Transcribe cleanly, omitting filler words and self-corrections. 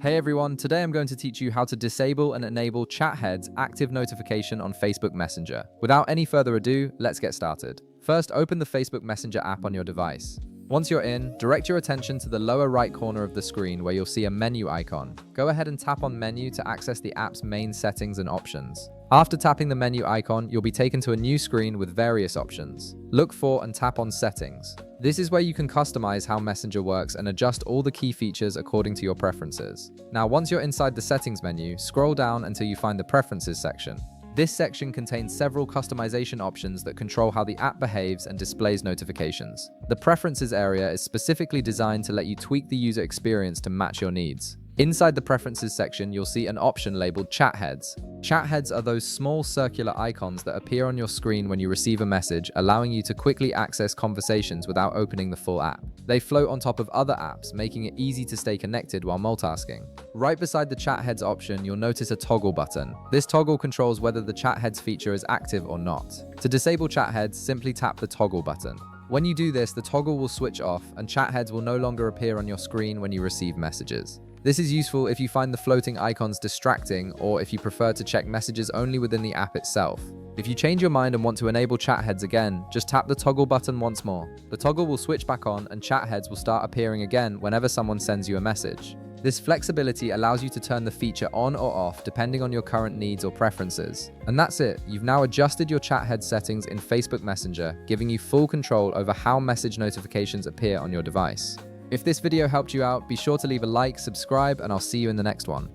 Hey everyone, today I'm going to teach you how to disable and enable Chathead's active notification on Facebook Messenger. Without any further ado, let's get started. First, open the Facebook Messenger app on your device. Once you're in, direct your attention to the lower right corner of the screen where you'll see a menu icon. Go ahead and tap on Menu to access the app's main settings and options. After tapping the menu icon, you'll be taken to a new screen with various options. Look for and tap on Settings. This is where you can customize how Messenger works and adjust all the key features according to your preferences. Now, once you're inside the Settings menu, scroll down until you find the Preferences section. This section contains several customization options that control how the app behaves and displays notifications. The Preferences area is specifically designed to let you tweak the user experience to match your needs. Inside the Preferences section, you'll see an option labeled Chat Heads. Chat Heads are those small circular icons that appear on your screen when you receive a message, allowing you to quickly access conversations without opening the full app. They float on top of other apps, making it easy to stay connected while multitasking. Right beside the Chat Heads option, you'll notice a toggle button. This toggle controls whether the Chat Heads feature is active or not. To disable Chat Heads, simply tap the toggle button. When you do this, the toggle will switch off and Chat Heads will no longer appear on your screen when you receive messages. This is useful if you find the floating icons distracting or if you prefer to check messages only within the app itself. If you change your mind and want to enable Chat Heads again, just tap the toggle button once more. The toggle will switch back on and Chat Heads will start appearing again whenever someone sends you a message. This flexibility allows you to turn the feature on or off depending on your current needs or preferences. And that's it. You've now adjusted your Chat Head settings in Facebook Messenger, giving you full control over how message notifications appear on your device. If this video helped you out, be sure to leave a like, subscribe, and I'll see you in the next one.